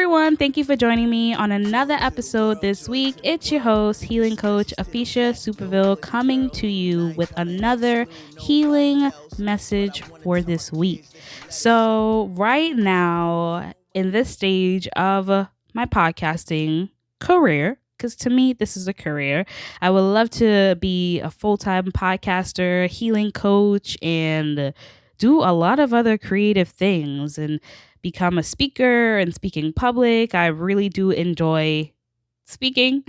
everyone. Thank you for joining me on another episode this week. It's your host, healing coach Afisha Superville, coming to you with another healing message for this week. So, right now, in this stage of my podcasting career, because to me, this is a career, I would love to be a full-time podcaster, healing coach, and do a lot of other creative things and become a speaker and speak in public. I really do enjoy speaking.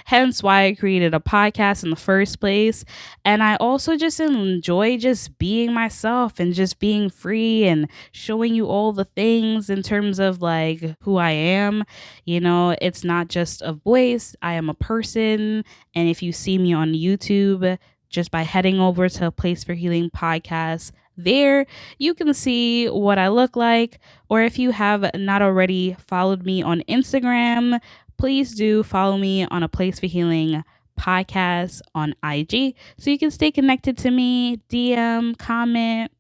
Hence why I created a podcast in the first place. And I also just enjoy just being myself and just being free and showing you all the things in terms of like who I am. You know, it's not just a voice, I am a person. And if you see me on YouTube, just by heading over to a Place for Healing podcast, there you can see what I look like. Or if you have not already followed me on Instagram, please do follow me on a Place for Healing podcast on IG so you can stay connected to me, DM, comment,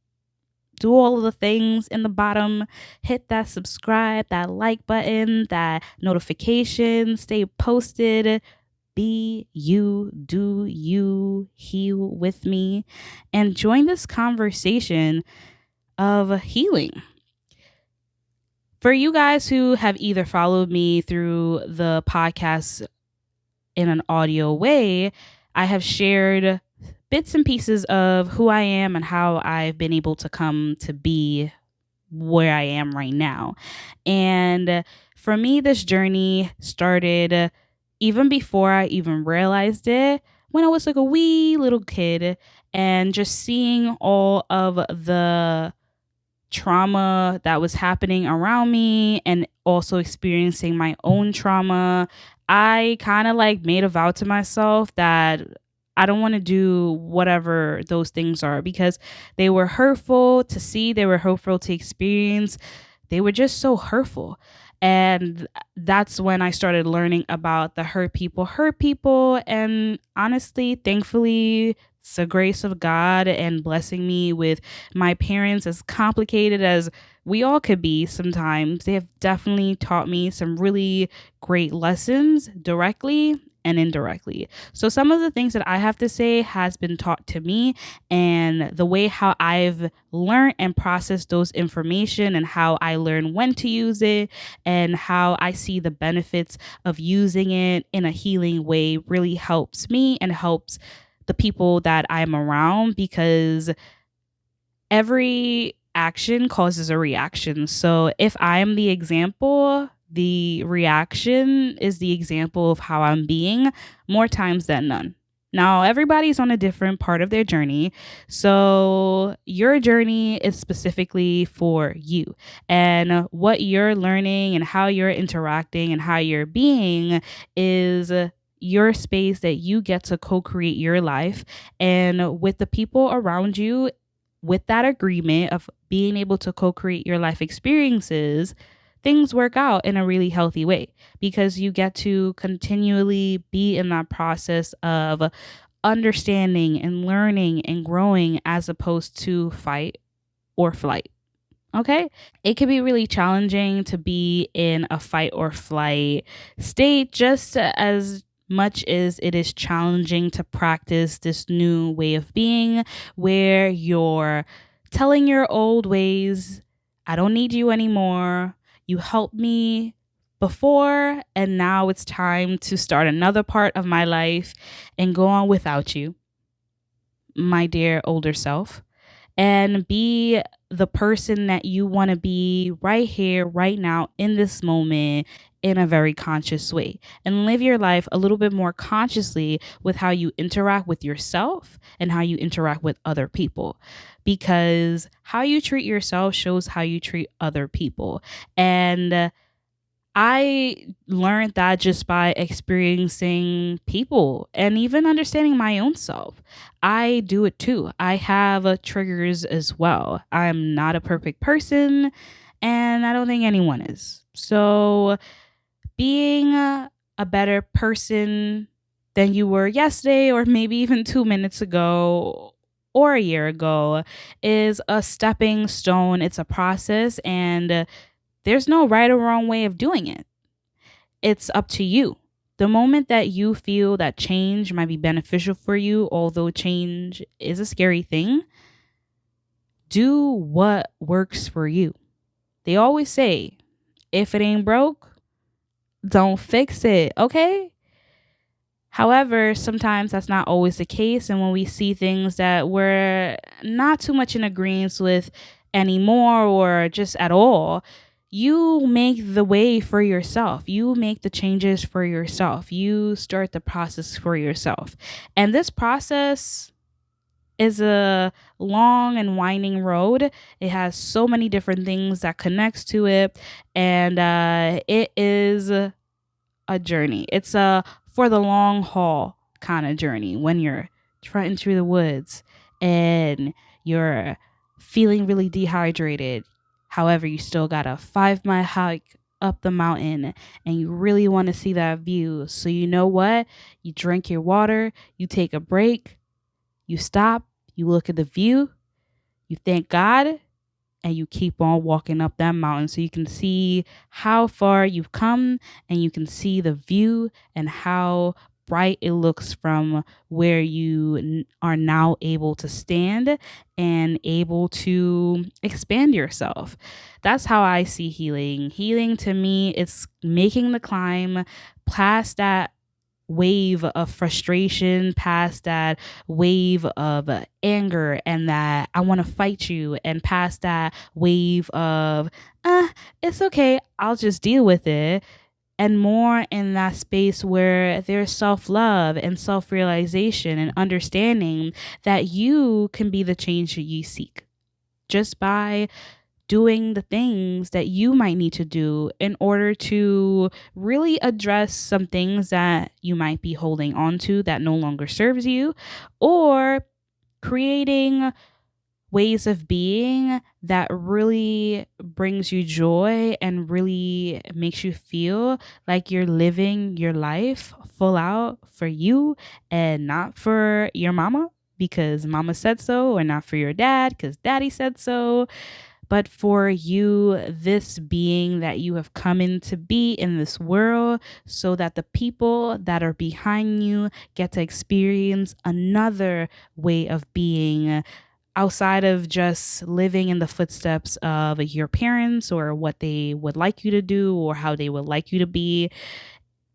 do all of the things in the bottom. Hit that subscribe, that like button, that notification, stay posted. Be you, do you, heal with me, and join this conversation of healing. For you guys who have either followed me through the podcast in an audio way, I have shared bits and pieces of who I am and how I've been able to come to be where I am right now. And for me, this journey started even before I even realized it, when I was like a wee little kid, and just seeing all of the trauma that was happening around me and also experiencing my own trauma, I kind of like made a vow to myself that I don't want to do whatever those things are because they were hurtful to see, they were hurtful to experience, they were just so hurtful. And that's when I started learning about the hurt people. And honestly, thankfully, it's the grace of God and blessing me with my parents, as complicated as we all could be sometimes. They have definitely taught me some really great lessons directly and indirectly. So some of the things that I have to say has been taught to me, and the way how I've learned and processed those information and how I learn when to use it and how I see the benefits of using it in a healing way really helps me and helps the people that I'm around, because every action causes a reaction. So if I'm the example, the reaction is the example of how I'm being more times than none. Now, everybody's on a different part of their journey. So your journey is specifically for you. And what you're learning and how you're interacting and how you're being is your space that you get to co-create your life. And with the people around you, with that agreement of being able to co-create your life experiences, things work out in a really healthy way because you get to continually be in that process of understanding and learning and growing as opposed to fight or flight. Okay? It can be really challenging to be in a fight or flight state, just as much as it is challenging to practice this new way of being where you're telling your old ways, I don't need you anymore. You helped me before, and now it's time to start another part of my life and go on without you, my dear older self, and be the person that you want to be right here, right now, in this moment, in a very conscious way, and live your life a little bit more consciously with how you interact with yourself and how you interact with other people, because how you treat yourself shows how you treat other people. And I learned that just by experiencing people and even understanding my own self. I do it too. I have triggers as well. I'm not a perfect person, and I don't think anyone is. So being a better person than you were yesterday, or maybe even 2 minutes ago, or a year ago, is a stepping stone. It's a process, and There's no right or wrong way of doing it. It's up to you. The moment that you feel that change might be beneficial for you, although change is a scary thing, do what works for you. They always say, if it ain't broke, don't fix it, okay? However, sometimes that's not always the case. And when we see things that we're not too much in agreement with anymore or just at all, you make the way for yourself. You make the changes for yourself. You start the process for yourself. And this process is a long and winding road. It has so many different things that connects to it. And it is a journey. It's a for the long haul kind of journey when you're trotting through the woods and you're feeling really dehydrated. However, you still got a 5 mile hike up the mountain and you really want to see that view. So you know what? You drink your water, you take a break, you stop, you look at the view, you thank God, and you keep on walking up that mountain so you can see how far you've come and you can see the view and how bright it looks from where you are now able to stand and able to expand yourself. That's how I see healing. Healing to me is making the climb past that wave of frustration, past that wave of anger and that I want to fight you, and past that wave of it's okay, I'll just deal with it, and more in that space where there's self-love and self-realization and understanding that you can be the change that you seek just by doing the things that you might need to do in order to really address some things that you might be holding on to that no longer serves you, or creating ways of being that really brings you joy and really makes you feel like you're living your life full out for you and not for your mama because mama said so, or not for your dad because daddy said so, but for you, this being that you have come in to be in this world, so that the people that are behind you get to experience another way of being outside of just living in the footsteps of your parents or what they would like you to do or how they would like you to be.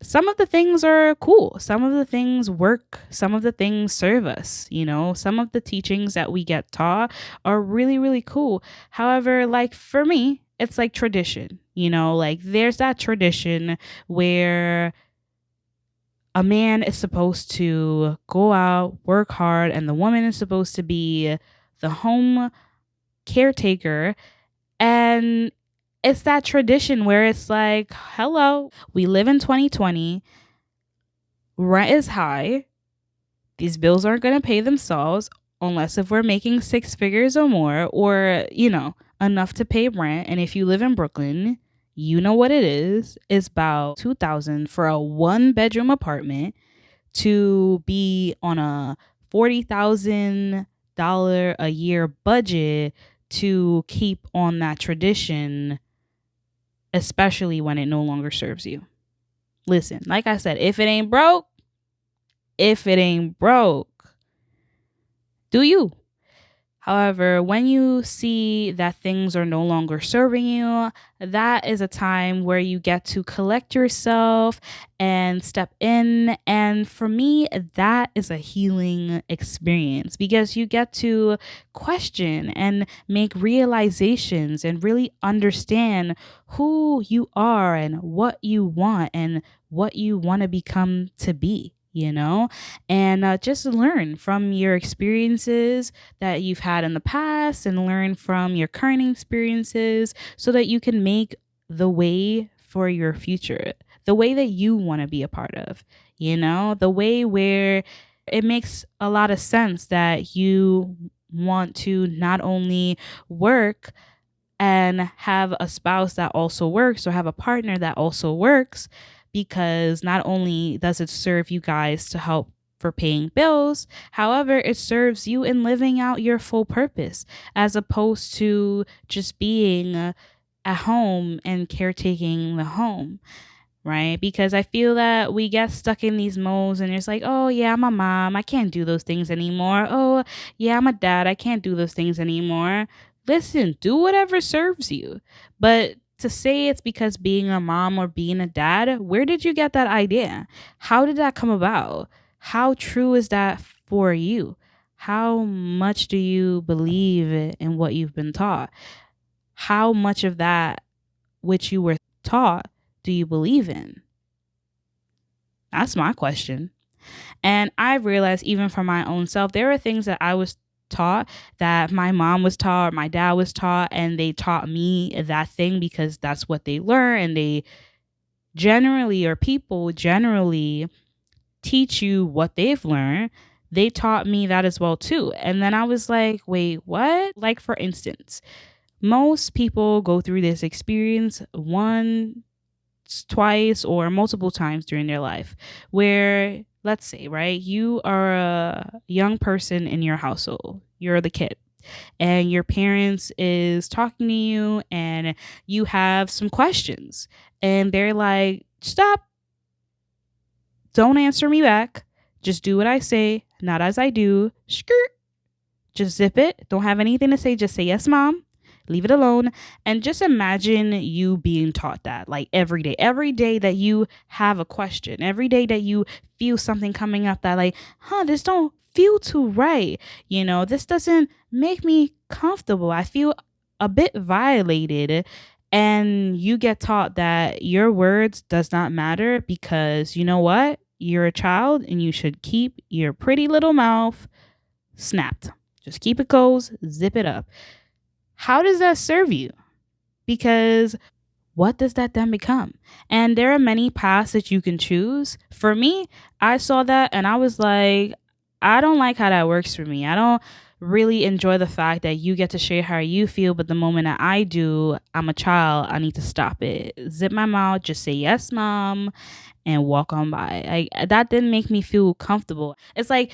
Some of the things are cool. Some of the things work. Some of the things serve us. Some of the teachings that we get taught are really, really cool. However, like for me, it's like tradition, like there's that tradition where a man is supposed to go out, work hard, and the woman is supposed to be the home caretaker. And it's that tradition where it's like, hello, we live in 2020. Rent is high. These bills aren't going to pay themselves unless if we're making 6 figures or more, or, enough to pay rent. And if you live in Brooklyn, you know what it is. It's about $2,000 for a 1-bedroom apartment to be on a $40,000 a year budget to keep on that tradition, especially when it no longer serves you. Listen, like I said, if it ain't broke, do you? However, when you see that things are no longer serving you, that is a time where you get to collect yourself and step in. And for me, that is a healing experience because you get to question and make realizations and really understand who you are and what you want to become to be. And just learn from your experiences that you've had in the past and learn from your current experiences so that you can make the way for your future, the way that you want to be a part of, the way where it makes a lot of sense that you want to not only work and have a spouse that also works or have a partner that also works, because not only does it serve you guys to help for paying bills, however, it serves you in living out your full purpose as opposed to just being at home and caretaking the home, right? Because I feel that we get stuck in these molds and it's like, oh, yeah, I'm a mom. I can't do those things anymore. Oh, yeah, I'm a dad. I can't do those things anymore. Listen, do whatever serves you. But to say it's because being a mom or being a dad, where did you get that idea? How did that come about? How true is that for you? How much do you believe in what you've been taught? How much of that which you were taught do you believe in? That's my question. And I realized even for my own self, there are things that I was taught that my mom was taught, or my dad was taught, and they taught me that thing because that's what they learn. And they generally, or people generally, teach you what they've learned. They taught me that as well too. And then I was like, wait, what? Like, for instance, most people go through this experience once, twice, or multiple times during their life where, let's say, right, you are a young person in your household, you're the kid, and your parents is talking to you and you have some questions and they're like, stop, don't answer me back, just do what I say, not as I do, skirt, just zip it, don't have anything to say, just say yes, mom, leave it alone. And just imagine you being taught that, like, every day that you have a question, every day that you feel something coming up that, like, this don't feel too right, this doesn't make me comfortable, I feel a bit violated. And you get taught that your words does not matter because, you know what, you're a child and you should keep your pretty little mouth snapped, just keep it closed, zip it up. How does that serve you? Because what does that then become? And there are many paths that you can choose. For me, I saw that and I was like, I don't like how that works for me. I don't really enjoy the fact that you get to share how you feel, but the moment that I do, I'm a child. I need to stop it. Zip my mouth, just say yes, mom, and walk on by. That didn't make me feel comfortable. It's like,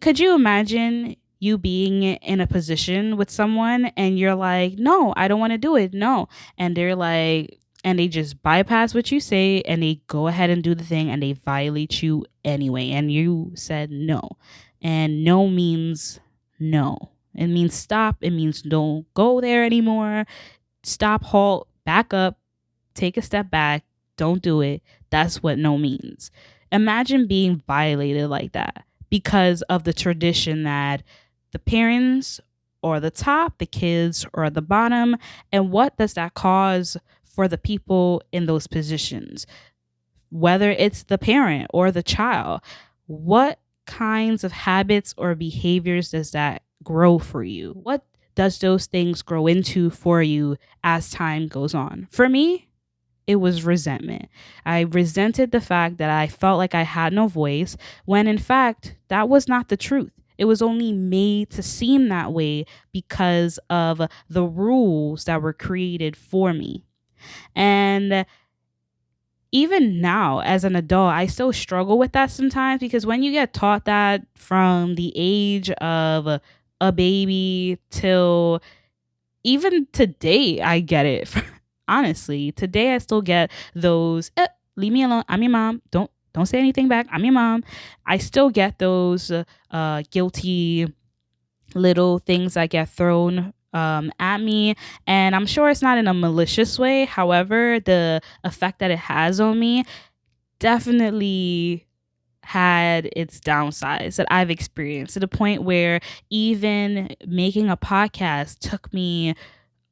could you imagine you being in a position with someone and you're like, no, I don't want to do it, no, and they're like, and they just bypass what you say and they go ahead and do the thing and they violate you anyway, and you said no, and no means no, it means stop, it means don't go there anymore, stop, halt, back up, take a step back, don't do it. That's what no means. Imagine being violated like that because of the tradition that the parents or the top, the kids or the bottom. And what does that cause for the people in those positions? Whether it's the parent or the child, what kinds of habits or behaviors does that grow for you? What does those things grow into for you as time goes on? For me, it was resentment. I resented the fact that I felt like I had no voice when in fact that was not the truth. It was only made to seem that way because of the rules that were created for me. And even now as an adult, I still struggle with that sometimes because when you get taught that from the age of a baby till even today, I get it. Honestly, today I still get those, leave me alone, I'm your mom, don't say anything back, I'm your mom. I still get those guilty little things that get thrown at me, and I'm sure it's not in a malicious way. However, the effect that it has on me definitely had its downsides that I've experienced, to the point where even making a podcast took me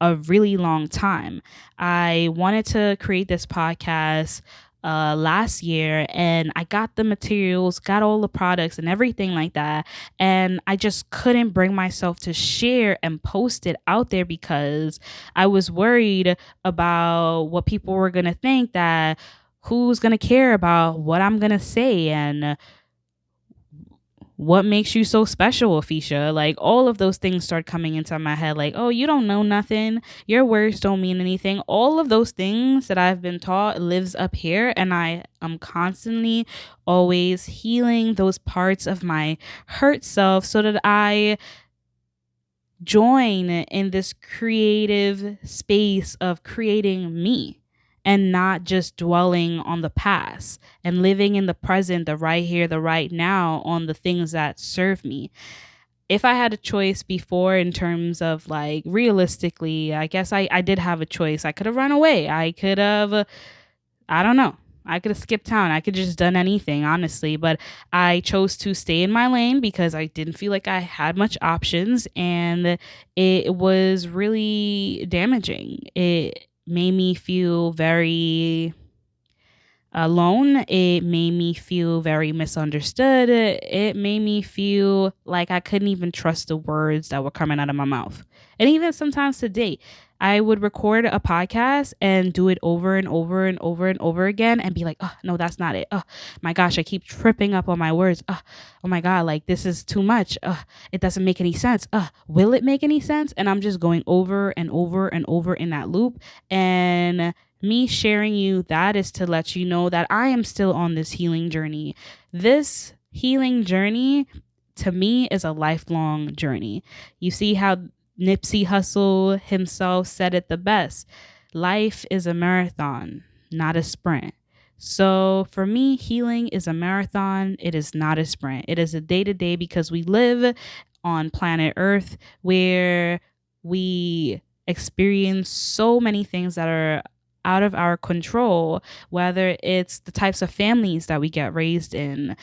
a really long time. I wanted to create this podcast last year, and I got the materials, got all the products and everything like that. And I just couldn't bring myself to share and post it out there because I was worried about what people were going to think, that who's going to care about what I'm going to say, and what makes you so special, Afisha? Like, all of those things start coming into my head. Like, oh, you don't know nothing. Your words don't mean anything. All of those things that I've been taught lives up here. And I am constantly always healing those parts of my hurt self so that I join in this creative space of creating me and not just dwelling on the past and living in the present, the right here, the right now, on the things that serve me. If I had a choice before in terms of like realistically, I guess I did have a choice. I could have run away. I could have, I don't know. I could have skipped town. I could have just done anything, honestly. But I chose to stay in my lane because I didn't feel like I had much options. And it was really damaging. It made me feel very alone. It made me feel very misunderstood. It made me feel like I couldn't even trust the words that were coming out of my mouth. And even sometimes today, I would record a podcast and do it over and over and over and over again and be like, oh, no, that's not it. Oh, my gosh, I keep tripping up on my words. Oh my God, like this is too much. It doesn't make any sense. Will it make any sense? And I'm just going over and over and over in that loop. And me sharing you that is to let you know that I am still on this healing journey. This healing journey to me is a lifelong journey. You see how Nipsey Hussle himself said it the best. Life is a marathon, not a sprint. So for me, healing is a marathon. It is not a sprint. It is a day to day because we live on planet Earth where we experience so many things that are out of our control, whether it's the types of families that we get raised in,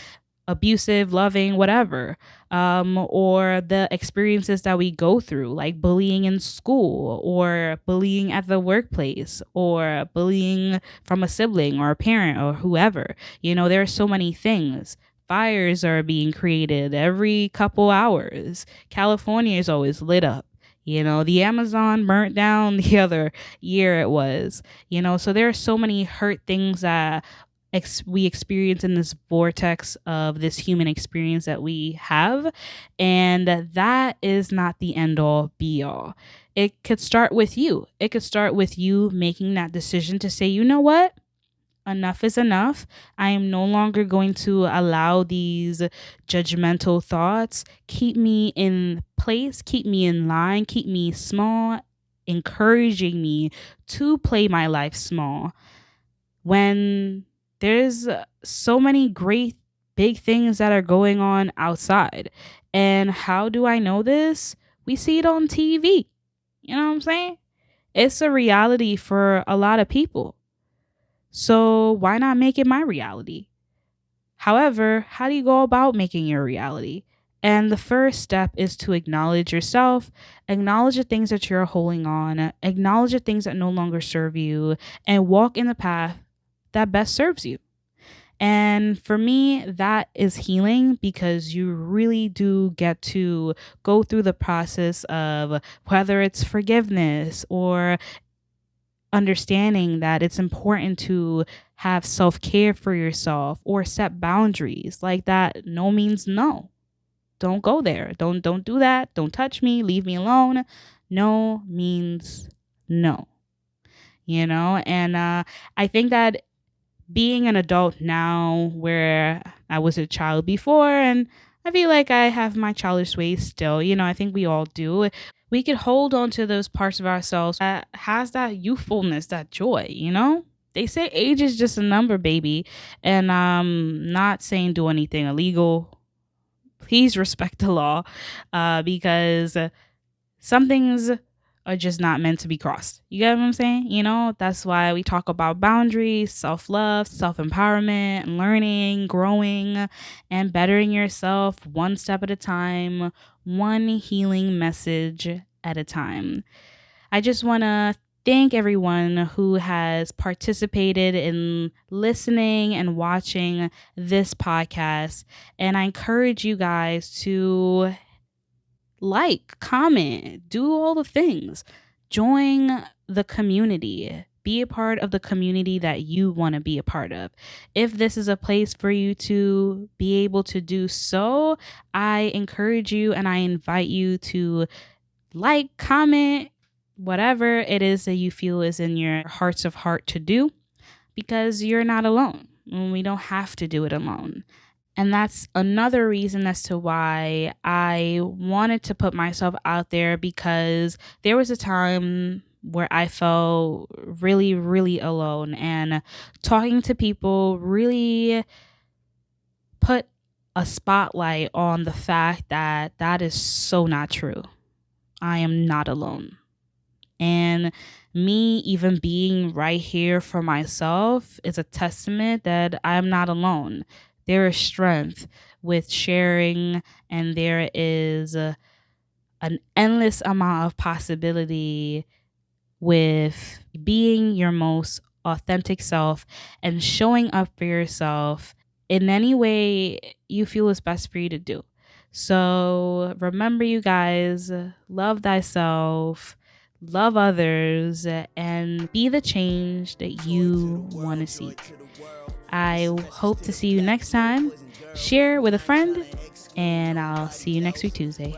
abusive, loving, whatever, or the experiences that we go through, like bullying in school or bullying at the workplace or bullying from a sibling or a parent or whoever. There are so many things. Fires are being created every couple hours. California is always lit up. The Amazon burnt down the other year it was. So there are so many hurt things that we experience in this vortex of this human experience that we have. And that is not the end all be all. It could start with you. It could start with you making that decision to say, you know what? Enough is enough. I am no longer going to allow these judgmental thoughts keep me in place, keep me in line, keep me small, encouraging me to play my life small when there's so many great big things that are going on outside. And how do I know this? We see it on TV. You know what I'm saying? It's a reality for a lot of people. So why not make it my reality? However, how do you go about making your reality? And the first step is to acknowledge yourself, acknowledge the things that you're holding on, acknowledge the things that no longer serve you, and walk in the path that best serves you. And for me, that is healing because you really do get to go through the process of whether it's forgiveness or understanding that it's important to have self-care for yourself or set boundaries like that. No means no. Don't go there. Don't do that. Don't touch me. Leave me alone. No means no. And I think that being an adult now, where I was a child before, and I feel like I have my childish ways still, I think we all do. We could hold on to those parts of ourselves that has that youthfulness, that joy, They say age is just a number, baby. And I'm not saying do anything illegal. Please respect the law, because some things are just not meant to be crossed. You get what I'm saying? That's why we talk about boundaries, self-love, self-empowerment, learning, growing, and bettering yourself one step at a time, one healing message at a time. I just want to thank everyone who has participated in listening and watching this podcast. And I encourage you guys to like, comment, do all the things. Join the community. Be a part of the community that you want to be a part of. If this is a place for you to be able to do so, I encourage you and I invite you to like, comment, whatever it is that you feel is in your hearts of heart to do, because you're not alone. We don't have to do it alone. And that's another reason as to why I wanted to put myself out there, because there was a time where I felt really, really alone, and talking to people really put a spotlight on the fact that that is so not true. I am not alone. And me even being right here for myself is a testament that I'm not alone. There is strength with sharing, and there is an endless amount of possibility with being your most authentic self and showing up for yourself in any way you feel is best for you to do. So remember, you guys, love thyself, love others, and be the change that you want to see. I hope to see you next time. Share with a friend, and I'll see you next week, Tuesday.